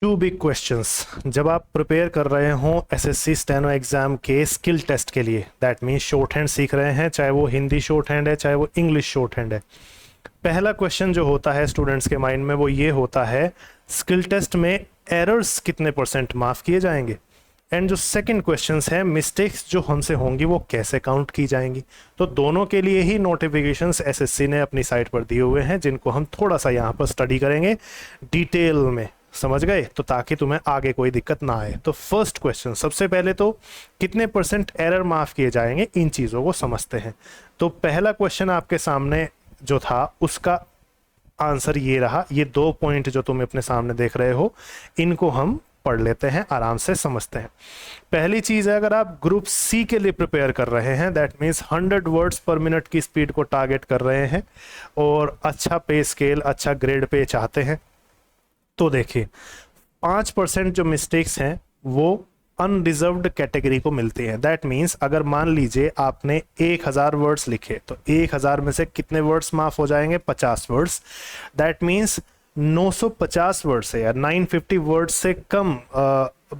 To big questions जब आप prepare कर रहे हो एसएससी स्टेनो एग्जाम के स्किल टेस्ट के लिए, दैट मीन्स शॉर्ट हैंड सीख रहे हैं, चाहे वो हिंदी शॉर्ट हैंड है चाहे वो इंग्लिश शॉर्ट हैंड है। पहला क्वेश्चन जो होता है स्टूडेंट्स के माइंड में वो ये होता है, स्किल टेस्ट में एरर्स कितने % माफ़ किए जाएंगे, एंड जो सेकंड क्वेश्चंस है मिस्टेक्स जो हमसे होंगी वो कैसे काउंट की जाएंगी। तो दोनों के लिए ही नोटिफिकेशंस एसएससी ने अपनी साइट पर दिए हुए हैं, जिनको हम थोड़ा सा यहाँ पर स्टडी करेंगे डिटेल में, समझ गए, तो ताकि तुम्हें आगे कोई दिक्कत ना आए। तो फर्स्ट क्वेश्चन, सबसे पहले तो कितने % एरर माफ़ किए जाएंगे, इन चीज़ों को समझते हैं। तो पहला क्वेश्चन आपके सामने जो था उसका आंसर ये रहा। ये 2 पॉइंट जो तुम अपने सामने देख रहे हो इनको हम पढ़ लेते हैं, आराम से समझते हैं। पहली चीज़ है, अगर आप ग्रुप सी के लिए प्रिपेयर कर रहे हैं, दैट मीन्स 100 वर्ड्स पर मिनट की स्पीड को टारगेट कर रहे हैं और अच्छा पे स्केल, अच्छा ग्रेड पे चाहते हैं, तो देखिए 5% जो मिस्टेक्स हैं वो अनरिजर्व्ड कैटेगरी को मिलती हैं। दैट मीन्स अगर मान लीजिए आपने 1000 वर्ड्स लिखे तो 1000 में से कितने वर्ड्स माफ हो जाएंगे, 50 वर्ड्स। दैट मीन्स 950 वर्ड से या 950 वर्ड से कम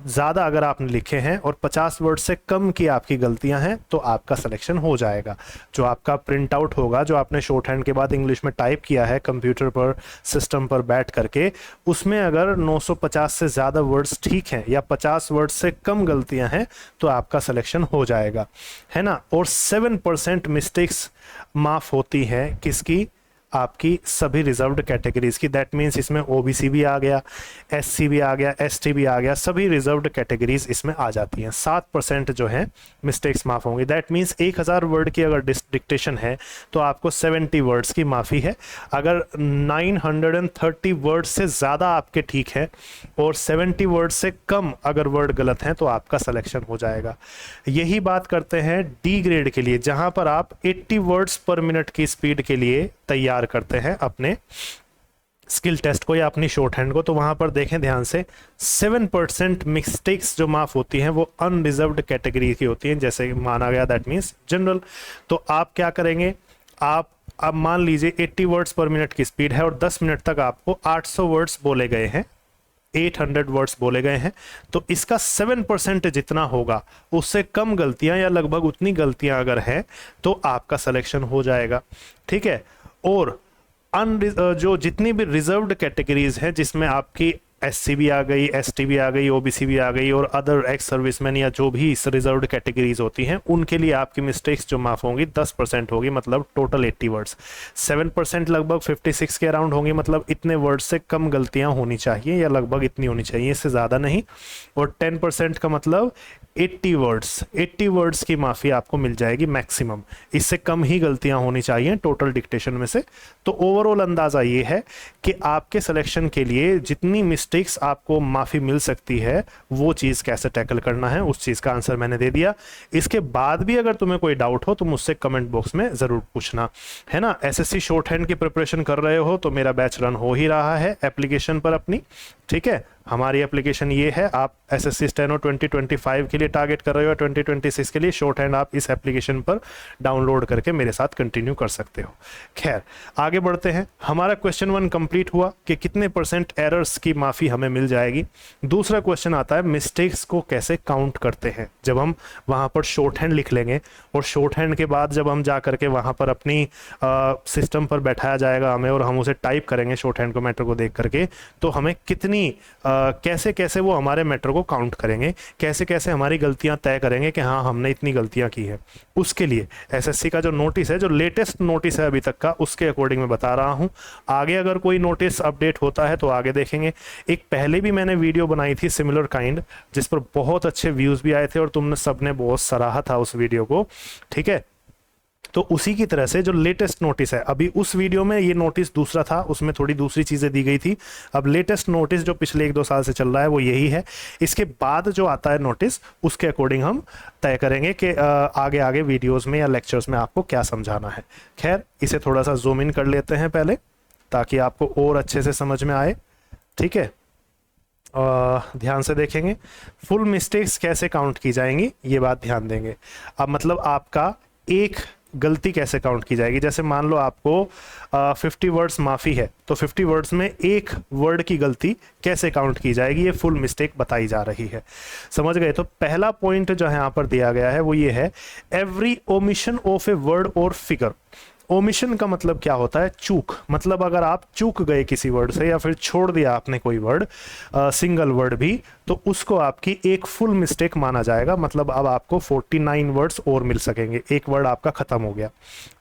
ज़्यादा अगर आपने लिखे हैं और 50 वर्ड से कम की आपकी गलतियां हैं तो आपका सिलेक्शन हो जाएगा। जो आपका प्रिंट आउट होगा, जो आपने शॉर्ट हैंड के बाद इंग्लिश में टाइप किया है कंप्यूटर पर सिस्टम पर बैठ करके, उसमें अगर 950 से ज़्यादा वर्ड्स ठीक हैं या 50 वर्ड से कम गलतियां हैं तो आपका सिलेक्शन हो जाएगा, है ना। और 7% मिस्टेक्स माफ़ होती है किसकी, आपकी सभी रिजर्व्ड कैटेगरीज की। दैट मीन्स इसमें ओबीसी भी आ गया, एससी भी आ गया, एसटी भी आ गया, सभी रिजर्व्ड कैटेगरीज इसमें आ जाती हैं। 7% जो है मिस्टेक्स माफ़ होंगी। दैट मीन्स 1000 वर्ड की अगर डिक्टेशन है तो आपको 70 वर्ड्स की माफ़ी है। अगर 930 वर्ड से ज़्यादा आपके ठीक है और 70 वर्ड से कम अगर वर्ड गलत हैं तो आपका सिलेक्शन हो जाएगा। यही बात करते हैं डी ग्रेड के लिए, जहां पर आप 80 वर्ड्स पर मिनट की स्पीड के लिए तैयार करते हैं अपने स्किल टेस्ट को या अपनी शॉर्ट हैंड को। तो वहां पर देखें ध्यान से, 7% मिस्टेक्स जो माफ होती हैं वो अनरिजर्व्ड कैटेगरी की होती हैं, जैसे माना गया, दैट मीन्स जनरल। तो आप क्या करेंगे, आप अब मान लीजिए 80 वर्ड्स पर मिनट की स्पीड है और 10 मिनट तक आपको 800 वर्ड्स बोले गए हैं, 800 वर्ड्स बोले गए हैं, तो इसका 7% जितना होगा उससे कम गलतियां या लगभग उतनी गलतियां अगर हैं तो आपका सिलेक्शन हो जाएगा, ठीक है। और जो जितनी भी रिजर्व्ड कैटेगरीज हैं, जिसमें आपकी एससी भी आ गई, एसटी भी आ गई, ओबीसी भी आ गई और अदर एक्स सर्विसमैन या जो भी रिजर्व्ड कैटेगरीज होती हैं, उनके लिए आपकी मिस्टेक्स जो माफ होंगी 10% होगी, मतलब टोटल 80 वर्ड्स। 7% लगभग 56 के अराउंड होंगे, मतलब इतने वर्ड्स से कम गलतियां होनी चाहिए या लगभग इतनी होनी चाहिए, इससे ज़्यादा नहीं। और 10% का मतलब 80 वर्ड्स की माफ़ी आपको मिल जाएगी मैक्सिमम, इससे कम ही गलतियां होनी चाहिए टोटल डिक्टेशन में से। तो ओवरऑल अंदाज़ा ये है कि आपके सिलेक्शन के लिए जितनी मिस्टेक्स आपको माफ़ी मिल सकती है वो चीज़ कैसे टैकल करना है, उस चीज़ का आंसर मैंने दे दिया। इसके बाद भी अगर तुम्हें कोई डाउट हो तो मुझसे कमेंट बॉक्स में ज़रूर पूछना, है ना। एसएससी शॉर्ट हैंड की प्रिपरेशन कर रहे हो तो मेरा बैच रन हो ही रहा है एप्लीकेशन पर अपनी, ठीक है। हमारी एप्लीकेशन ये है, आप एसएससी स्टेनो 2025 के लिए टारगेट कर रहे हो, 2026 के लिए शॉर्ट हैंड आप इस एप्लीकेशन पर डाउनलोड करके मेरे साथ कंटिन्यू कर सकते हो। खैर आगे बढ़ते हैं। हमारा क्वेश्चन 1 कंप्लीट हुआ कि कितने % एरर्स की माफ़ी हमें मिल जाएगी। दूसरा क्वेश्चन आता है मिस्टेक्स को कैसे काउंट करते हैं। जब हम वहाँ पर शॉर्ट हैंड लिख लेंगे और शॉर्ट हैंड के बाद जब हम जा करके वहाँ पर अपनी सिस्टम पर बैठाया जाएगा हमें और हम उसे टाइप करेंगे शॉर्ट हैंड को, मैटर को देख करके, तो हमें कितनी कैसे कैसे वो हमारे मैटर को काउंट करेंगे, कैसे कैसे हमारी गलतियां तय करेंगे कि हाँ हमने इतनी गलतियां की है। उसके लिए एसएससी का जो नोटिस है, जो लेटेस्ट नोटिस है अभी तक का, उसके अकॉर्डिंग मैं बता रहा हूं। आगे अगर कोई नोटिस अपडेट होता है तो आगे देखेंगे। एक पहले भी मैंने वीडियो बनाई थी सिमिलर काइंड, जिस पर बहुत अच्छे व्यूज भी आए थे और तुमने सबने बहुत सराहा था उस वीडियो को, ठीक है। तो उसी की तरह से जो लेटेस्ट नोटिस है, अभी उस वीडियो में ये नोटिस दूसरा था, उसमें थोड़ी दूसरी चीज़ें दी गई थी। अब लेटेस्ट नोटिस जो पिछले 1-2 साल से चल रहा है वो यही है। इसके बाद जो आता है नोटिस, उसके अकॉर्डिंग हम तय करेंगे कि आगे आगे वीडियोस में या लेक्चर्स में आपको क्या समझाना है। खैर इसे थोड़ा सा जूम इन कर लेते हैं पहले, ताकि आपको और अच्छे से समझ में आए, ठीक है। ध्यान से देखेंगे फुल मिस्टेक्स कैसे काउंट की जाएंगी, ये बात ध्यान देंगे। अब मतलब आपका एक गलती कैसे काउंट की जाएगी। जैसे मान लो आपको 50 वर्ड्स माफ़ी है, तो 50 वर्ड्स में एक वर्ड की गलती कैसे काउंट की जाएगी, ये फुल मिस्टेक बताई जा रही है। समझ गए। तो पहला पॉइंट जो है यहाँ पर दिया गया है वो ये है, every omission of a word और फिगर। ओमिशन का मतलब क्या होता है, चूक। मतलब अगर आप चूक गए किसी वर्ड से या फिर छोड़ दिया आपने कोई वर्ड, सिंगल वर्ड भी, तो उसको आपकी एक फुल मिस्टेक माना जाएगा। मतलब अब आपको 49 वर्ड्स और मिल सकेंगे, एक वर्ड आपका खत्म हो गया।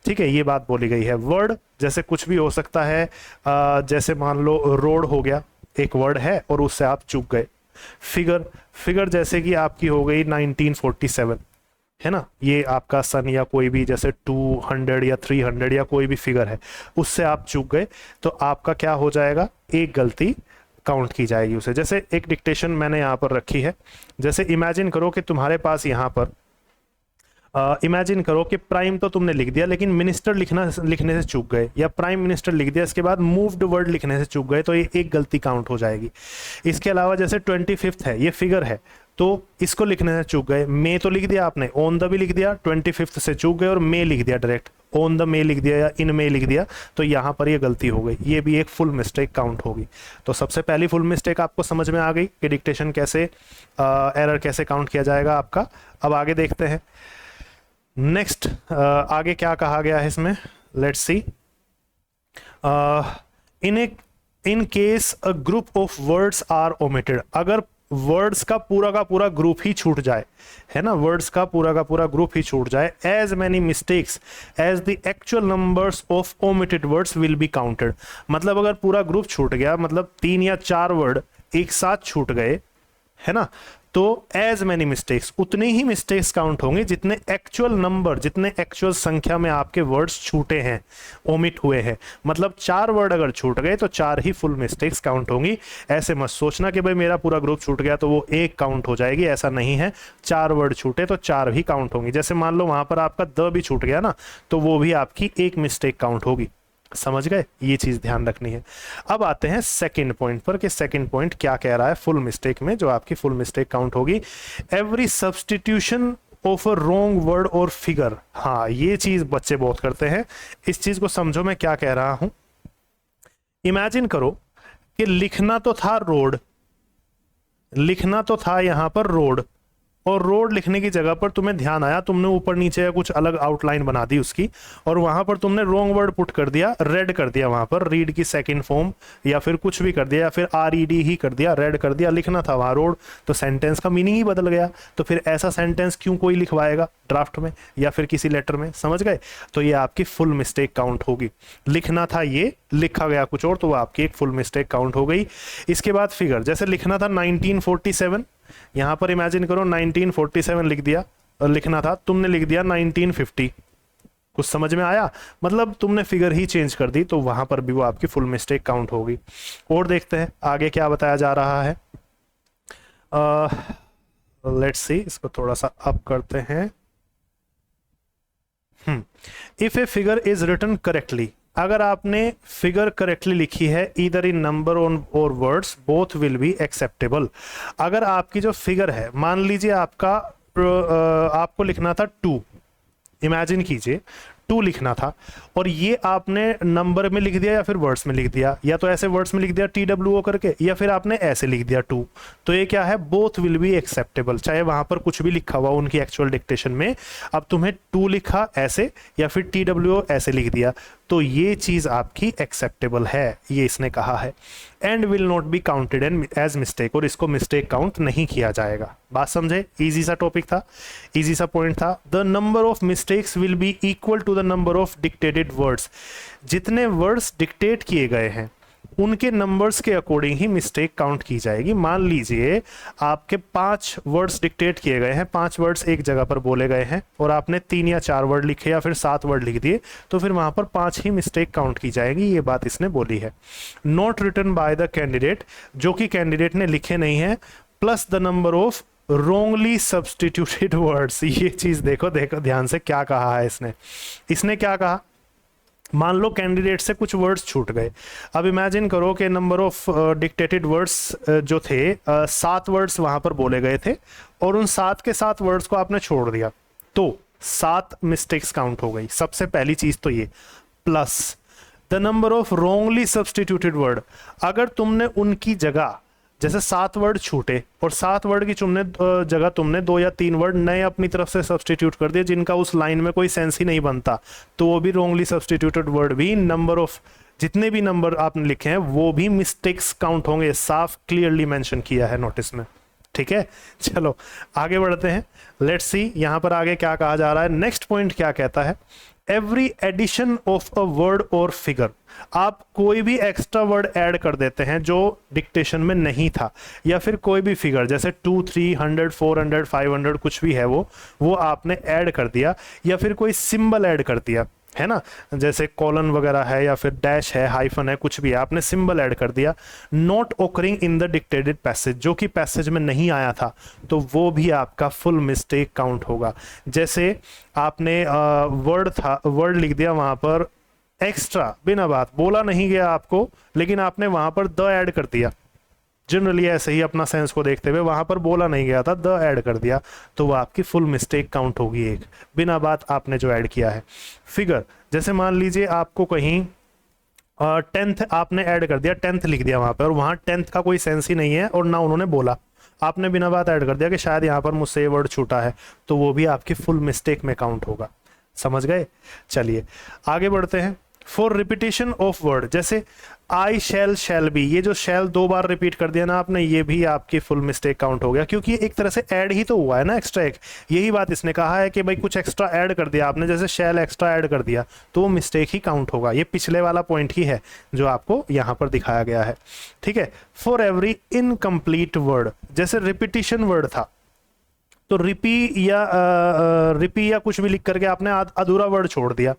ठीक है, ये बात बोली गई है। वर्ड जैसे कुछ भी हो सकता है, जैसे मान लो रोड हो गया, एक वर्ड है और उससे आप चूक गए। फिगर, फिगर जैसे कि आपकी हो गई 1947, है ना, ये आपका सन या कोई भी जैसे 200 या 300 या कोई भी फिगर है, उससे आप चूक गए तो आपका क्या हो जाएगा, एक गलती काउंट की जाएगी उसे। जैसे एक डिक्टेशन मैंने यहाँ पर रखी है, जैसे इमेजिन करो कि तुम्हारे पास यहाँ पर इमेजिन करो कि प्राइम तो तुमने लिख दिया लेकिन मिनिस्टर लिखने से चूक गए, या प्राइम मिनिस्टर लिख दिया इसके बाद मूव्ड वर्ड लिखने से चूक गए, तो ये एक गलती काउंट हो जाएगी। इसके अलावा जैसे 25th है, ये फिगर है, तो इसको लिखने से चूक गए, मे तो लिख दिया आपने, ऑन द भी लिख दिया, 25th से चूक गए और मे लिख दिया, डायरेक्ट ऑन द मे लिख दिया या इन मे लिख दिया, तो यहाँ पर ये गलती हो गई, ये भी एक फुल मिस्टेक काउंट होगी। तो सबसे पहली फुल मिस्टेक आपको समझ में आ गई कि डिक्टेशन कैसे, एरर कैसे काउंट किया जाएगा आपका। अब आगे देखते हैं नेक्स्ट, आगे क्या कहा गया है इसमें, let's see. In case a group of words are omitted, अगर वर्ड्स का पूरा ग्रुप ही छूट जाए, है ना, वर्ड्स का पूरा ग्रुप ही छूट जाए, as many mistakes as the actual numbers of omitted words will be counted. मतलब अगर पूरा ग्रुप छूट गया, मतलब 3 या 4 वर्ड एक साथ छूट गए, है ना, तो एज मैनी मिस्टेक्स, उतने ही मिस्टेक्स काउंट होंगे जितने एक्चुअल नंबर, जितने एक्चुअल संख्या में आपके वर्ड्स छूटे हैं, ओमिट हुए हैं। मतलब 4 वर्ड अगर छूट गए तो 4 ही फुल मिस्टेक्स काउंट होंगी। ऐसे मत सोचना कि भाई मेरा पूरा ग्रुप छूट गया तो वो एक काउंट हो जाएगी, ऐसा नहीं है। 4 वर्ड छूटे तो 4 भी काउंट होंगी। जैसे मान लो वहां पर आपका द भी छूट गया ना, तो वो भी आपकी एक मिस्टेक काउंट होगी। समझ गए, ये चीज ध्यान रखनी है। अब आते हैं सेकंड पॉइंट पर कि सेकंड पॉइंट क्या कह रहा है फुल मिस्टेक में, जो आपकी फुल मिस्टेक काउंट होगी, every substitution of a wrong word और फिगर। हाँ, ये चीज बच्चे बहुत करते हैं, इस चीज को समझो मैं क्या कह रहा हूं। इमेजिन करो कि लिखना तो था रोड, लिखना तो था यहां पर रोड, और रोड लिखने की जगह पर तुम्हें ध्यान आया, तुमने ऊपर नीचे या कुछ अलग आउटलाइन बना दी उसकी, और वहां पर तुमने रॉन्ग वर्ड पुट कर दिया, रेड कर दिया, वहां पर रीड की सेकंड फॉर्म या फिर कुछ भी कर दिया, या फिर RED ही कर दिया, रेड कर दिया, लिखना था वहां रोड, तो सेंटेंस का मीनिंग ही बदल गया। तो फिर ऐसा सेंटेंस क्यों कोई लिखवाएगा ड्राफ्ट में या फिर किसी लेटर में, समझ गए। तो ये आपकी फुल मिस्टेक काउंट होगी। लिखना था ये, लिखा गया कुछ और, तो वो आपकी एक फुल मिस्टेक काउंट हो गई। इसके बाद फिगर, जैसे लिखना था 1947, यहां पर इमेजिन करो 1947 लिख दिया, और लिखना था तुमने लिख दिया 1950। कुछ समझ में आया, मतलब तुमने फिगर ही चेंज कर दी, तो वहां पर भी वो आपकी फुल मिस्टेक काउंट होगी। और देखते हैं आगे क्या बताया जा रहा है। लेट्स सी, इसको थोड़ा सा अप करते हैं। If a figure is written correctly, अगर आपने फिगर करेक्टली लिखी है, ईदर इन नंबर और words both will be acceptable. अगर आपकी जो फिगर है, मान लीजिए आपका आपको लिखना था 2, इमेजिन कीजिए 2 लिखना था, और ये आपने नंबर में लिख दिया या फिर वर्ड्स में लिख दिया, या तो ऐसे वर्ड्स में लिख दिया TWO करके, या फिर आपने ऐसे लिख दिया 2, तो ये क्या है, बोथ विल बी एक्सेप्टेबल। चाहे वहां पर कुछ भी लिखा हुआ उनकी एक्चुअल डिक्टेशन में, अब तुम्हें 2 लिखा ऐसे या फिर TWO ऐसे लिख दिया, तो ये चीज आपकी एक्सेप्टेबल है, ये इसने कहा है। And will not be counted as mistake, और इसको मिस्टेक काउंट नहीं किया जाएगा। बात समझे, इजी सा टॉपिक था, इजी सा पॉइंट था। The number of mistakes will be equal to the number of dictated words. जितने वर्ड्स डिक्टेट किए गए हैं उनके नंबर्स के अकॉर्डिंग ही मिस्टेक काउंट की जाएगी। मान लीजिए आपके 5 वर्ड्स डिक्टेट किए गए हैं, 5 वर्ड्स एक जगह पर बोले गए हैं, और आपने 3 या 4 वर्ड लिखे या फिर 7 वर्ड लिख दिए, तो फिर वहां पर 5 ही मिस्टेक काउंट की जाएगी। ये बात इसने बोली है। Not written by the candidate, जो कि कैंडिडेट ने लिखे नहीं है, plus the number of wrongly substituted words। ये चीज देखो ध्यान से क्या कहा है इसने क्या कहा। मान लो कैंडिडेट से कुछ वर्ड्स छूट गए, अब इमेजिन करो कि नंबर ऑफ डिक्टेटेड वर्ड्स जो थे 7 वर्ड्स वहां पर बोले गए थे, और उन 7 के 7 वर्ड्स को आपने छोड़ दिया, तो 7 मिस्टेक्स काउंट हो गई। सबसे पहली चीज तो ये, plus the number of wrongly substituted word. अगर तुमने उनकी जगह, जैसे 7 वर्ड छूटे और 7 वर्ड की जगह तुमने 2 या 3 वर्ड नए अपनी तरफ से सब्सटीट्यूट कर दिए जिनका उस लाइन में कोई सेंस ही नहीं बनता, तो वो भी रॉन्गली सब्सटीट्यूटेड वर्ड भी नंबर ऑफ, जितने भी नंबर आपने लिखे हैं वो भी मिस्टेक्स काउंट होंगे। साफ क्लियरली मेंशन किया है नोटिस में। ठीक है, चलो आगे बढ़ते हैं। लेट्स सी यहां पर आगे क्या कहा जा रहा है। नेक्स्ट पॉइंट क्या कहता है, every addition of a word और फिगर। आप कोई भी एक्स्ट्रा वर्ड ऐड कर देते हैं जो डिक्टेशन में नहीं था, या फिर कोई भी फिगर जैसे 2, 300, 400, 500 कुछ भी है वो आपने ऐड कर दिया, या फिर कोई सिंबल ऐड कर दिया, है ना, जैसे कॉलन वगैरह है या फिर डैश है, हाइफन है, कुछ भी है, आपने सिंबल ऐड कर दिया। Not occurring in the dictated passage, जो कि पैसेज में नहीं आया था, तो वो भी आपका फुल मिस्टेक काउंट होगा। जैसे आपने वर्ड लिख दिया वहां पर एक्स्ट्रा, बिना बात बोला नहीं गया आपको, लेकिन आपने वहां पर द ऐड कर दिया। जनरली ऐसे ही अपना सेंस को देखते हुए वहां पर बोला नहीं गया था, द ऐड कर दिया, तो वो आपकी फुल मिस्टेक काउंट होगी एक, बिना बात आपने जो ऐड किया है। फिगर, जैसे मान लीजिए आपको कहीं 10th आपने ऐड कर दिया, 10th लिख दिया वहां पर, और वहां 10th का कोई सेंस ही नहीं है और ना उन्होंने बोला, आपने बिना बात ऐड कर दिया कि शायद यहाँ पर मुझसे ये वर्ड छूटा है, तो वो भी आपकी फुल मिस्टेक में काउंट होगा। समझ गए? चलिए आगे बढ़ते हैं। फॉर रिपीटेशन ऑफ वर्ड, जैसे आई शैल बी, ये जो शैल 2 बार रिपीट कर दिया ना आपने, ये भी आपकी फुल मिस्टेक काउंट हो गया, क्योंकि ये एक तरह से ऐड ही तो हुआ है ना, एक्स्ट्रा एक। यही बात इसने कहा है कि भाई कुछ एक्स्ट्रा ऐड कर दिया आपने, जैसे शैल एक्स्ट्रा ऐड कर दिया, तो वो मिस्टेक ही काउंट होगा। ये पिछले वाला पॉइंट ही है जो आपको यहाँ पर दिखाया गया है। ठीक है, फॉर एवरी इनकम्प्लीट वर्ड, जैसे रिपीटिशन वर्ड था, तो रिपी या कुछ भी लिख करके आपने अधूरा वर्ड छोड़ दिया,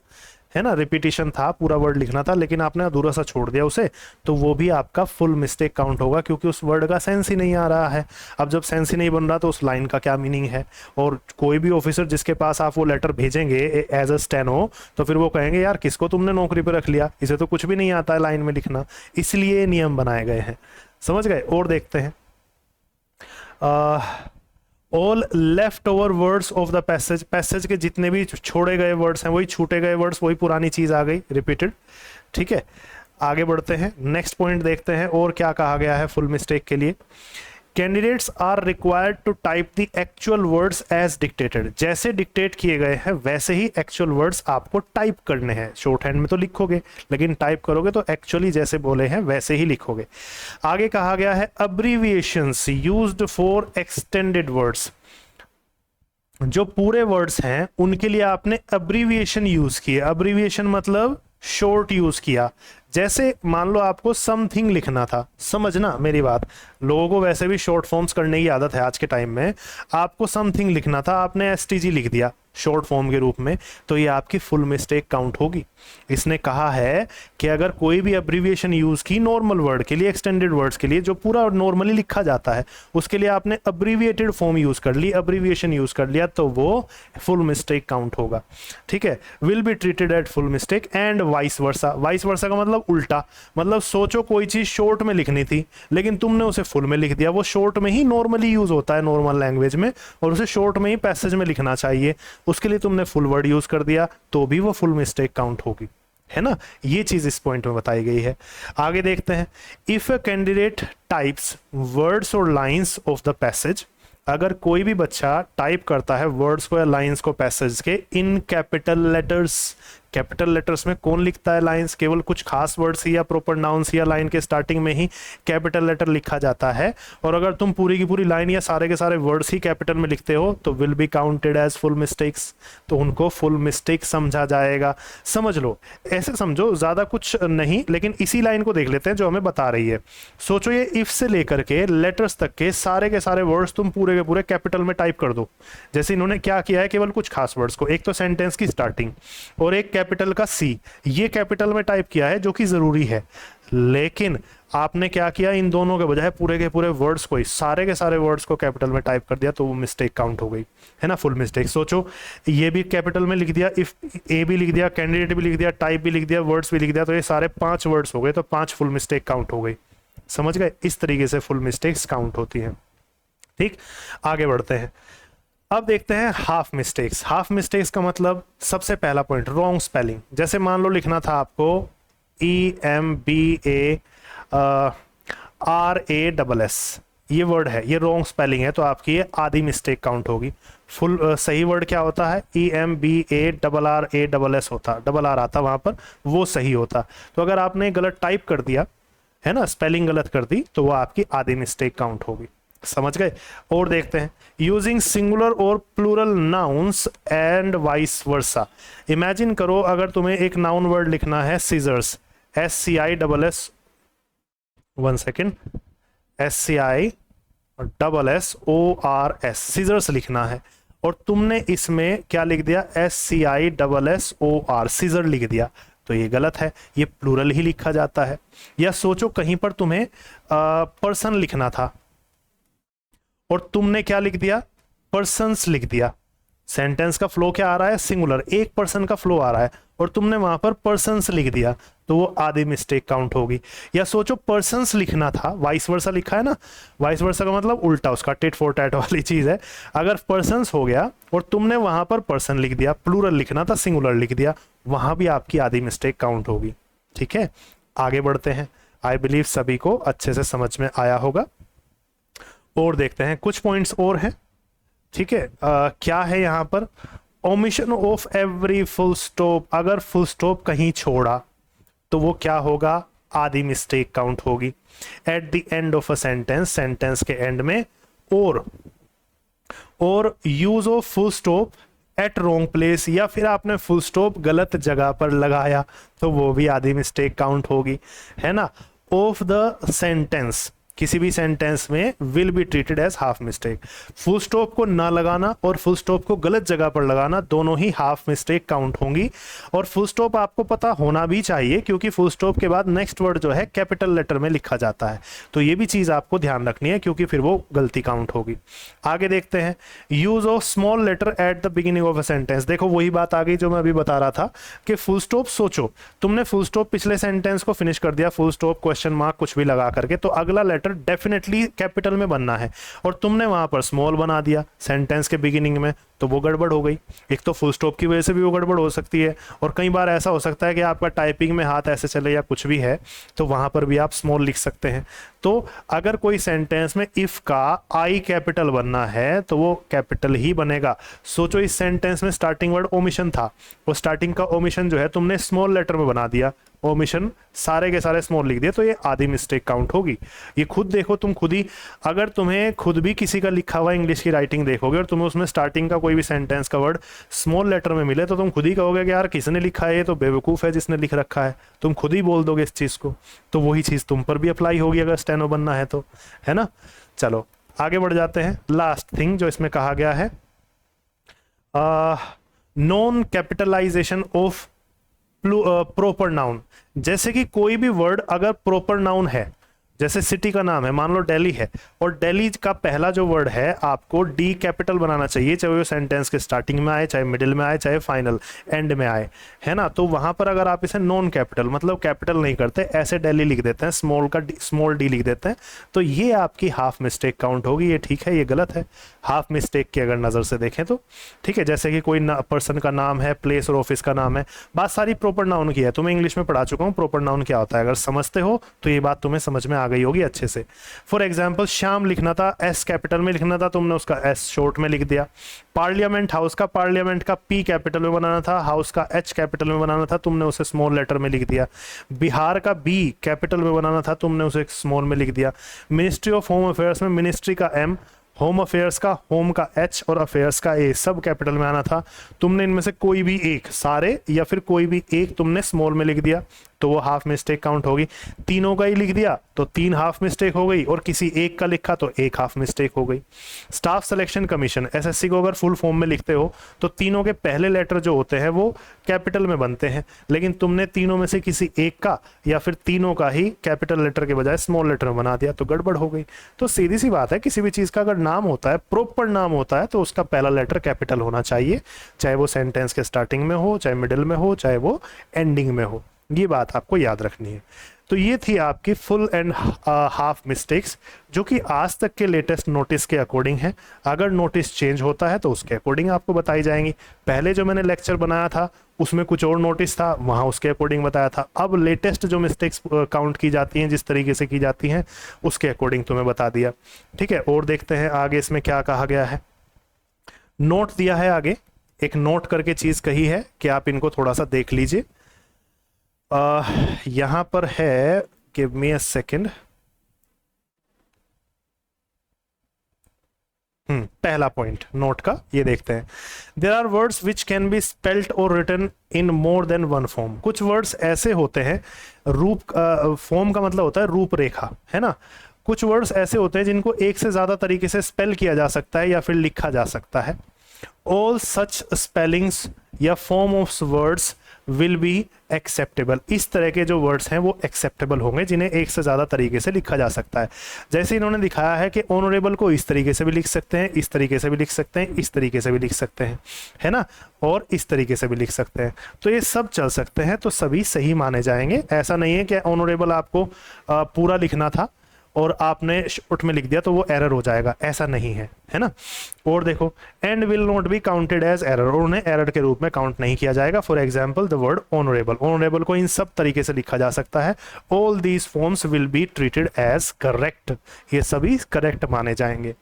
है ना, रिपीटिशन था, पूरा वर्ड लिखना था लेकिन आपने अधूरा सा छोड़ दिया उसे, तो वो भी आपका फुल मिस्टेक काउंट होगा, क्योंकि उस वर्ड का सेंस ही नहीं आ रहा है। अब जब सेंस ही नहीं बन रहा तो उस लाइन का क्या मीनिंग है? और कोई भी ऑफिसर जिसके पास आप वो लेटर भेजेंगे एज अ स्टेनो, तो फिर वो कहेंगे यार किसको तुमने नौकरी पर रख लिया, इसे तो कुछ भी नहीं आता है लाइन में लिखना। इसलिए नियम बनाए गए हैं। समझ गए? और देखते हैं, all left over words of the passage के जितने भी छोड़े गए वर्ड्स हैं, वही छूटे गए वर्ड्स, वही पुरानी चीज आ गई रिपीटेड। ठीक है, आगे बढ़ते हैं, नेक्स्ट पॉइंट देखते हैं और क्या कहा गया है फुल मिस्टेक के लिए। Candidates are required to type the actual words as dictated, जैसे डिक्टेट किए गए हैं वैसे ही एक्चुअल वर्ड्स आपको टाइप करने हैं। शॉर्ट हैंड में तो लिखोगे, लेकिन टाइप करोगे तो एक्चुअली जैसे बोले हैं वैसे ही लिखोगे। आगे कहा गया है अब्रीविएशंस यूज्ड फॉर एक्सटेंडेड वर्ड्स, जो पूरे वर्ड्स हैं उनके लिए आपने अब्रीविएशन यूज किया। अब्रीविएशन मतलब शॉर्ट यूज किया। जैसे मान लो आपको समथिंग लिखना था, समझना मेरी बात, लोगों को वैसे भी शॉर्ट फॉर्म्स करने की आदत है आज के टाइम में। आपको समथिंग लिखना था, आपने एसटीजी लिख दिया शॉर्ट फॉर्म के रूप में, तो ये आपकी फुल मिस्टेक काउंट होगी। इसने कहा है कि अगर कोई भी अब्रीविएशन यूज की नॉर्मल वर्ड के लिए, एक्सटेंडेड वर्ड्स के लिए जो पूरा नॉर्मली लिखा जाता है, उसके लिए आपने अब्रीविएटेड फॉर्म यूज कर ली, अब्रीविएशन यूज कर लिया, तो वो फुल मिस्टेक काउंट होगा। ठीक है, will be treated at full mistake and vice versa. Vice versa का मतलब उल्टा, मतलब सोचो कोई चीज शॉर्ट में लिखनी थी लेकिन तुमने उसे फुल में लिख दिया। वो शॉर्ट में ही नॉर्मली यूज होता है नॉर्मल लैंग्वेज में, और उसे शॉर्ट में ही पैसेज में लिखना चाहिए, उसके लिए तुमने फुल वर्ड यूज कर दिया, तो भी वो फुल मिस्टेक काउंट होगी, है ना। ये चीज इस पॉइंट में बताई गई है। आगे देखते हैं, if a candidate types words और लाइंस ऑफ द पैसेज, अगर कोई भी बच्चा टाइप करता है वर्ड्स को या लाइंस को पैसेज के in capital letters, capital letters में कौन लिखता है लाइंस? केवल कुछ खास वर्ड्स ही या प्रॉपर नाउन्स या लाइन के स्टार्टिंग में ही कैपिटल लेटर लिखा जाता है। और अगर तुम पूरी की पूरी लाइन या सारे के सारे वर्ड्स ही कैपिटल में लिखते हो तो will be counted as full mistakes, तो उनको फुल मिस्टेक समझा जाएगा। समझ लो, ऐसे समझो, ज्यादा कुछ नहीं, लेकिन इसी लाइन को देख लेते हैं जो हमें बता रही है। सोचो ये इफ से लेकर के लेटर्स तक के सारे वर्ड्स तुम पूरे के पूरे कैपिटल में टाइप कर दो। जैसे इन्होंने क्या किया है, केवल कुछ खास वर्ड्स को, एक तो सेंटेंस की स्टार्टिंग और एक कैपिटल का सी, ये कैपिटल में टाइप किया है जो कि जरूरी है, लेकिन आपने क्या किया, इन दोनों के बजाय पूरे के पूरे वर्ड्स को ही, सारे के सारे वर्ड्स को कैपिटल में टाइप कर दिया, तो वो मिस्टेक काउंट हो गई, है ना, फुल मिस्टेक। सोचो ये भी कैपिटल में लिख दिया, इफ ए भी लिख दिया, कैंडिडेट भी लिख दिया, टाइप भी लिख दिया, वर्ड्स भी लिख दिया, तो ये सारे 5 वर्ड्स हो गए, तो 5 फुल मिस्टेक काउंट हो गई। समझ गए? इस तरीके से फुल मिस्टेक्स काउंट होती हैं। ठीक, आगे बढ़ते हैं। अब देखते हैं हाफ मिस्टेक्स। हाफ मिस्टेक्स का मतलब सबसे पहला पॉइंट रॉन्ग स्पेलिंग। जैसे मान लो लिखना था आपको EMBARASS, ये वर्ड है, ये रॉन्ग स्पेलिंग है, तो आपकी ये आधी मिस्टेक काउंट होगी। फुल सही वर्ड क्या होता है? EMBARRASS होता, डबल आर आता वहां पर, वो सही होता। तो अगर आपने गलत टाइप कर दिया है ना, स्पेलिंग गलत कर दी, तो वो आपकी आधी मिस्टेक काउंट होगी। समझ गए? और देखते हैं यूजिंग सिंगुलर और plural nouns and vice versa. Imagine करो अगर तुम्हें एक नाउन वर्ड लिखना है scissors, SCISS, 1 second, SCISSORS, scissors लिखना है, और तुमने इसमें क्या लिख दिया? SCISSOR, सीजर लिख दिया, तो ये गलत है, ये प्लूरल ही लिखा जाता है। या सोचो कहीं पर तुम्हें पर्सन लिखना था और तुमने क्या लिख दिया? पर्सन्स लिख दिया। सेंटेंस का फ्लो क्या आ रहा है? सिंगुलर, एक पर्सन का फ्लो आ रहा है, और तुमने वहां पर पर्सन्स लिख दिया, तो वो आधी मिस्टेक काउंट होगी। या सोचो पर्सन्स लिखना था, वाइस वर्सा लिखा है ना, वाइस वर्सा का मतलब उल्टा, उसका टिट फॉर टैट वाली चीज है। अगर पर्सन्स हो गया और तुमने वहां पर पर्सन लिख दिया, प्लूरल लिखना था, सिंगुलर लिख दिया, वहां भी आपकी आधी मिस्टेक काउंट होगी। ठीक है, आगे बढ़ते हैं। आई बिलीव सभी को अच्छे से समझ में आया होगा। और देखते हैं कुछ पॉइंट्स और हैं। ठीक है, क्या है यहाँ पर? Omission of every full stop. अगर फुल स्टॉप कहीं छोड़ा तो वो क्या होगा? आधी मिस्टेक काउंट होगी। At the end of a sentence, sentence के एंड में, और use of full stop at wrong place, या फिर आपने फुल स्टॉप गलत जगह पर लगाया, तो वो भी आधी मिस्टेक काउंट होगी, है ना। ऑफ द सेंटेंस, किसी भी सेंटेंस में will be treated as half mistake. Full stop को ना लगाना और फुल स्टॉप को गलत जगह पर लगाना, दोनों ही हाफ मिस्टेक काउंट होंगी। और फुल स्टॉप आपको पता होना भी चाहिए, क्योंकि फुल स्टॉप के बाद नेक्स्ट वर्ड जो है कैपिटल लेटर में लिखा जाता है, तो ये भी चीज आपको ध्यान रखनी है, क्योंकि फिर वो गलती काउंट होगी। आगे देखते हैं use of small letter at the beginning of a sentence. देखो वही बात आ गई जो मैं अभी बता रहा था कि फुल स्टॉप, सोचो तुमने फुल स्टॉप पिछले सेंटेंस को फिनिश कर दिया, फुल स्टॉप, क्वेश्चन मार्क, कुछ भी लगा करके, तो अगला लेटर डेफिनेटली कैपिटल में बनना है, और तुमने वहां पर स्मॉल बना दिया सेंटेंस के बिगिनिंग में, तो वो गड़बड़ हो गई। एक तो फुल स्टॉप की वजह से भी वो गड़बड़ हो सकती है, और कई बार ऐसा हो सकता है कि आपका टाइपिंग में हाथ ऐसे चले या कुछ भी है, तो वहां पर भी आप स्मॉल लिख सकते हैं। तो अगर कोई सेंटेंस में इफ का आई कैपिटल बनना है तो वो कैपिटल ही बनेगा। सोचो इस सेंटेंस में स्टार्टिंग वर्ड ओमिशन था, वो स्टार्टिंग का ओमिशन जो है तुमने स्मॉल लेटर में बना दिया, ओमिशन सारे के सारे स्मॉल लिख दिए, तो ये आधी मिस्टेक काउंट होगी। ये खुद देखो, तुम खुद ही, अगर तुम्हें खुद भी किसी का लिखा हुआ इंग्लिश की राइटिंग देखोगे और तुम्हें उसमें स्टार्टिंग का कोई भी सेंटेंस का वर्ड स्मॉल लेटर में मिले, तो तुम खुद ही कहोगे कि यार किसने लिखा है, ये तो बेवकूफ़ है जिसने लिख रखा है। तुम खुद ही बोल दोगे इस चीज़ को, तो वही चीज़ तुम पर भी अप्लाई होगी अगर स्टेनो बनना है तो, है ना। चलो आगे बढ़ जाते हैं। लास्ट थिंग जो इसमें कहा गया है, non capitalisation of proper noun. जैसे कि कोई भी वर्ड अगर प्रॉपर नाउन है, जैसे सिटी का नाम है, मान लो दिल्ली है, और दिल्ली का पहला जो वर्ड है आपको डी कैपिटल बनाना चाहिए, चाहे वो सेंटेंस के स्टार्टिंग में आए, चाहे मिडिल में आए, चाहे फाइनल एंड में आए, है ना। तो वहां पर अगर आप इसे नॉन कैपिटल, मतलब कैपिटल नहीं करते, ऐसे दिल्ली लिख देते हैं, स्मॉल का स्मॉल डी लिख देते हैं, तो ये आपकी हाफ मिस्टेक काउंट होगी। ये ठीक है, ये गलत है हाफ मिस्टेक की अगर नज़र से देखें तो। ठीक है, जैसे कि कोई पर्सन का नाम है, प्लेस और ऑफिस का नाम है, बात सारी प्रॉपर नाउन की है। तुम्हें इंग्लिश में पढ़ा चुका हूँ प्रॉपर नाउन क्या होता है, अगर समझते हो तो ये बात तुम्हें समझ में आ गई होगी अच्छे से। फॉर एग्जाम्पल श्याम लिखना था, एस कैपिटल में लिखना था, तुमने उसका एस शॉर्ट में लिख दिया। पार्लियामेंट हाउस का, पार्लियामेंट का पी कैपिटल में बनाना था, हाउस का एच कैपिटल में बनाना था, तुमने उसे स्मॉल लेटर में लिख दिया। बिहार का बी कैपिटल में बनाना था, तुमने उसे स्मॉल में लिख दिया। मिनिस्ट्री ऑफ होम अफेयर्स में मिनिस्ट्री का एम, होम अफेयर्स का होम का एच और अफेयर्स का ए सब कैपिटल में आना था, तुमने इनमें से कोई भी एक, सारे या फिर कोई भी एक तुमने स्मॉल में लिख दिया, तो वो हाफ मिस्टेक काउंट होगी। तीनों का ही लिख दिया तो 3 हाफ मिस्टेक हो गई, और किसी एक का लिखा तो 1 हाफ मिस्टेक हो गई। स्टाफ सिलेक्शन कमीशन, एसएससी को अगर फुल फॉर्म में लिखते हो तो तीनों के पहले लेटर जो होते हैं वो कैपिटल में बनते हैं, लेकिन तुमने तीनों में से किसी एक का या फिर तीनों का ही कैपिटल लेटर के बजाय स्मॉल लेटर में बना दिया, तो गड़बड़ हो गई। तो सीधी सी बात है, किसी भी चीज़ का अगर नाम होता है, प्रॉपर नाम होता है, तो उसका पहला लेटर कैपिटल होना चाहिए, चाहे वो सेंटेंस के स्टार्टिंग में हो, चाहे मिडिल में हो, चाहे वो एंडिंग में हो। ये बात आपको याद रखनी है। तो ये थी आपकी फुल एंड हाफ मिस्टेक्स जो कि आज तक के लेटेस्ट नोटिस के अकॉर्डिंग है। अगर नोटिस चेंज होता है तो उसके अकॉर्डिंग आपको बताई जाएंगी। पहले जो मैंने लेक्चर बनाया था उसमें कुछ और नोटिस था, वहाँ उसके अकॉर्डिंग बताया था। अब लेटेस्ट जो मिस्टेक्स काउंट की जाती हैं, जिस तरीके से की जाती हैं, उसके अकॉर्डिंग तुम्हें बता दिया। ठीक है, और देखते हैं आगे इसमें क्या कहा गया है। नोट दिया है आगे, एक नोट करके चीज़ कही है कि आप इनको थोड़ा सा देख लीजिए। यहां पर है, गिव मी अ सेकेंड। पहला पॉइंट नोट का ये देखते हैं। There are words which can be spelled or written in more than one form. कुछ वर्ड्स ऐसे होते हैं, रूप फॉर्म का मतलब होता है रूपरेखा, है ना। कुछ वर्ड्स ऐसे होते हैं जिनको एक से ज्यादा तरीके से स्पेल किया जा सकता है या फिर लिखा जा सकता है। ऑल सच स्पेलिंग्स या form of words will be acceptable. इस तरह के जो वर्ड्स हैं वो एक्सेप्टेबल होंगे जिन्हें एक से ज़्यादा तरीके से लिखा जा सकता है। जैसे इन्होंने दिखाया है कि ऑनरेबल को इस तरीके से भी लिख सकते हैं, इस तरीके से भी लिख सकते हैं, इस तरीके से भी लिख सकते हैं, है ना, और इस तरीके से भी लिख सकते हैं। तो ये सब चल सकते हैं, तो सभी सही माने जाएंगे। ऐसा नहीं है कि ऑनरेबल आपको पूरा लिखना था और आपने शॉर्ट में लिख दिया तो वो एरर हो जाएगा, ऐसा नहीं है, है ना। और देखो, and will not be counted as error, और उन्हें एरर के रूप में काउंट नहीं किया जाएगा। For example the word honourable, honourable को इन सब तरीके से लिखा जा सकता है। All these forms will be treated as correct, ये सभी करेक्ट माने जाएंगे।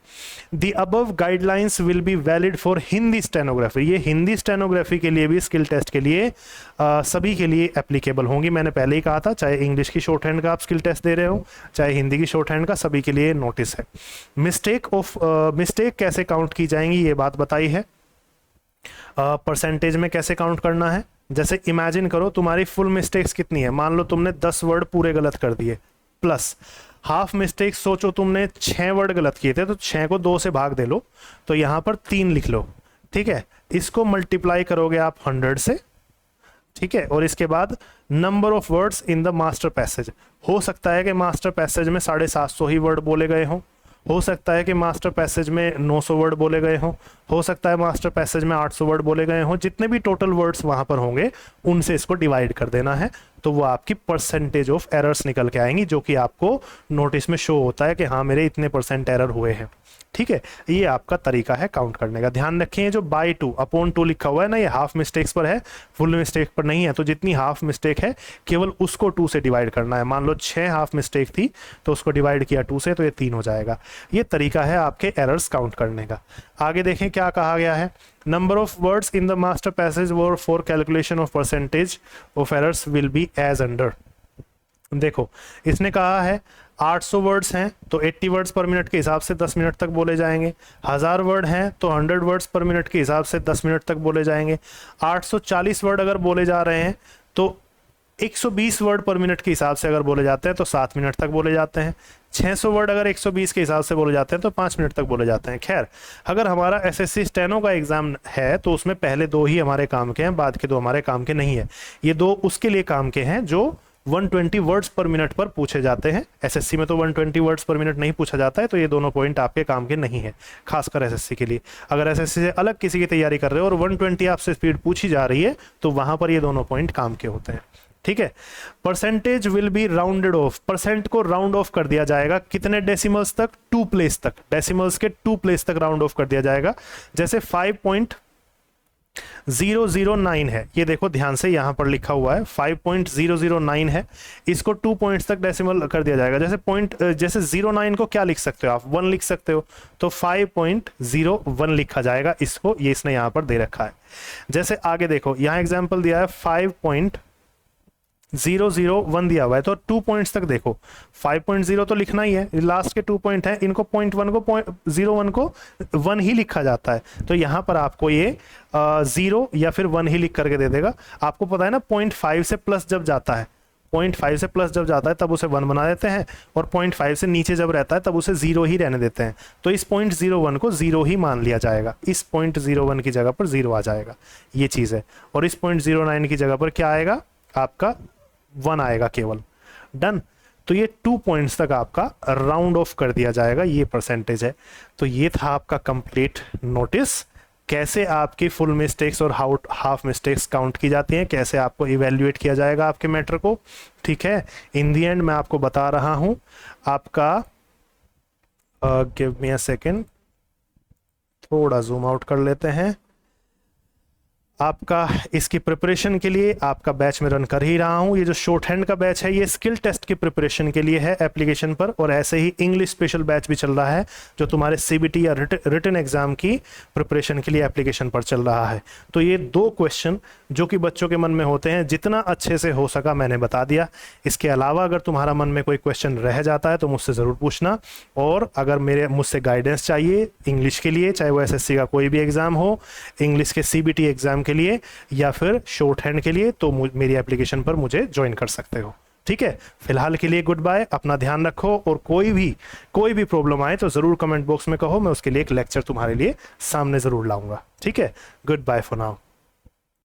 The above guidelines will be valid for Hindi stenography, ये हिंदी स्टेनोग्राफी के लिए भी, स्किल टेस्ट के लिए सभी के लिए एप्लीकेबल होंगी। मैंने पहले ही कहा था, चाहे इंग्लिश की शॉर्ट हैंड का आप स्किल टेस्ट दे रहे हो, चाहे हिंदी की शॉर्ट हैंड का, सभी के लिए नोटिस है। मिस्टेक कैसे काउंट की जाएंगी ये बात बताई है। परसेंटेज में कैसे काउंट करना है, जैसे इमेजिन करो तुम्हारी फुल मिस्टेक्स कितनी है। मान लो तुमने 10 वर्ड पूरे गलत कर दिए, प्लस हाफ मिस्टेक सोचो तुमने 6 वर्ड गलत किए थे, तो 6 को 2 से भाग दे लो, तो यहां पर 3 लिख लो। ठीक है, इसको मल्टीप्लाई करोगे आप 100 से, ठीक है, और इसके बाद number of words in the master passage. हो सकता है कि मास्टर पैसेज में 750 ही वर्ड बोले गए हों, हो सकता है कि मास्टर पैसेज में 900 वर्ड बोले गए हों, हो सकता है मास्टर पैसेज में 800 वर्ड बोले गए हों। जितने भी टोटल वर्ड्स वहां पर होंगे उनसे इसको डिवाइड कर देना है, तो वो आपकी परसेंटेज ऑफ एरर्स निकल के आएंगी, जो कि आपको नोटिस में शो होता है कि हाँ मेरे इतने % एरर हुए हैं। ठीक है, ये आपका तरीका है काउंट करने का। ध्यान रखें, जो बाई 2 अपॉन 2 लिखा हुआ है ना, ये हाफ मिस्टेक्स पर है, फुल मिस्टेक पर नहीं है। तो जितनी हाफ मिस्टेक है केवल उसको 2 से डिवाइड करना है। मान लो 6 हाफ मिस्टेक थी तो उसको डिवाइड किया 2 से, तो ये 3 हो जाएगा। ये तरीका है आपके एरर्स काउंट करने का। आगे देखें क्या कहा गया है। Number of words in the master passage for calculation of percentage of errors will be as under. देखो, इसने कहा है 800 वर्ड्स हैं तो 80 वर्ड्स पर मिनट के हिसाब से 10 मिनट तक बोले जाएंगे। 1000 वर्ड हैं तो 100 वर्ड्स पर मिनट के हिसाब से 10 मिनट तक बोले जाएंगे। 840 वर्ड अगर बोले जा रहे हैं तो 120 वर्ड पर मिनट के हिसाब से अगर बोले जाते हैं तो 7 मिनट तक बोले जाते हैं। 600 वर्ड अगर 120 के हिसाब से बोले जाते हैं तो 5 मिनट तक बोले जाते हैं। खैर, अगर हमारा एसएससी स्टेनो का एग्जाम है तो उसमें पहले 2 ही हमारे काम के हैं, बाद के 2 हमारे काम के नहीं है। ये 2 उसके लिए काम के हैं जो 120 वर्ड्स पर मिनट पर पूछे जाते हैं। एसएससी में तो 120 वर्ड्स पर मिनट नहीं पूछा जाता है, तो ये दोनों पॉइंट आपके काम के नहीं है, खासकर एसएससी के लिए। अगर एसएससी से अलग किसी की तैयारी कर रहे हो और 120 आपसे स्पीड पूछी जा रही है तो वहां पर ये दोनों पॉइंट काम के होते हैं। ठीक है, percentage will be rounded off, percent को राउंड ऑफ कर दिया जाएगा कितने डेसिमल्स तक, 2 प्लेस तक, डेसिमल्स के 2 प्लेस तक राउंड ऑफ कर दिया जाएगा। जैसे 5.009 है, ये देखो ध्यान से यहां पर लिखा हुआ है 5.009 है, इसको 2 पॉइंट्स तक डेसिमल कर दिया जाएगा। जैसे 09 को क्या लिख सकते हो आप, 1 लिख सकते हो, तो 5.01 लिखा जाएगा इसको, ये इसने यहां पर दे रखा है। जैसे आगे देखो, यहां एग्जांपल दिया है 5.001 दिया हुआ है, तो 2 पॉइंट्स तक देखो, 5.0 तो लिखना ही है, लास्ट के 2 पॉइंट है, इनको 0.1 को 0.01 को 1 ही लिखा जाता है। तो यहां पर आपको ये 0 या फिर 1 ही लिख करके दे देगा। आपको पता है ना, 0.5 से प्लस जब जाता है, 0.5 से प्लस जब जाता है तब उसे 1 बना देते हैं, और 0.5 से नीचे जब रहता है तब उसे 0 ही रहने देते हैं। तो इस 0.01 को 0 ही मान लिया जाएगा, इस 0.01 की जगह पर 0 आ जाएगा, ये चीज़ है। और इस 0.09 की जगह पर क्या आएगा, आपका 1 आएगा केवल। डन। तो ये 2 पॉइंट्स तक आपका राउंड ऑफ कर दिया जाएगा, ये परसेंटेज है। तो ये था आपका कंप्लीट नोटिस कैसे आपकी फुल मिस्टेक्स और हाफ मिस्टेक्स काउंट की जाती हैं, कैसे आपको इवेल्युएट किया जाएगा आपके मैटर को, ठीक है। इन दी एंड मैं आपको बता रहा हूं आपका, गिव मी अ सेकेंड, थोड़ा जूम आउट कर लेते हैं। आपका इसकी प्रिपरेशन के लिए आपका बैच में रन कर ही रहा हूं। ये जो शॉर्ट हैंड का बैच है ये स्किल टेस्ट की प्रिपरेशन के लिए है एप्लीकेशन पर, और ऐसे ही इंग्लिश स्पेशल बैच भी चल रहा है जो तुम्हारे सीबीटी या रिटन एग्जाम की प्रिपरेशन के लिए एप्लीकेशन पर चल रहा है। तो ये 2 क्वेश्चन जो कि बच्चों के मन में होते हैं, जितना अच्छे से हो सका मैंने बता दिया। इसके अलावा अगर तुम्हारा मन में कोई क्वेश्चन रह जाता है तो मुझसे ज़रूर पूछना, और अगर मुझसे गाइडेंस चाहिए इंग्लिश के लिए, चाहे वो एसएससी का कोई भी एग्ज़ाम हो, इंग्लिश के सीबीटी एग्ज़ाम के लिए या फिर शॉर्ट हैंड के लिए, तो मेरी एप्लीकेशन पर मुझे ज्वाइन कर सकते हो, ठीक है। फिलहाल के लिए गुड बाय, अपना ध्यान रखो, और कोई भी प्रॉब्लम आए तो ज़रूर कमेंट बॉक्स में कहो, मैं उसके लिए एक लेक्चर तुम्हारे लिए सामने ज़रूर लाऊंगा, ठीक है। Good bye for now.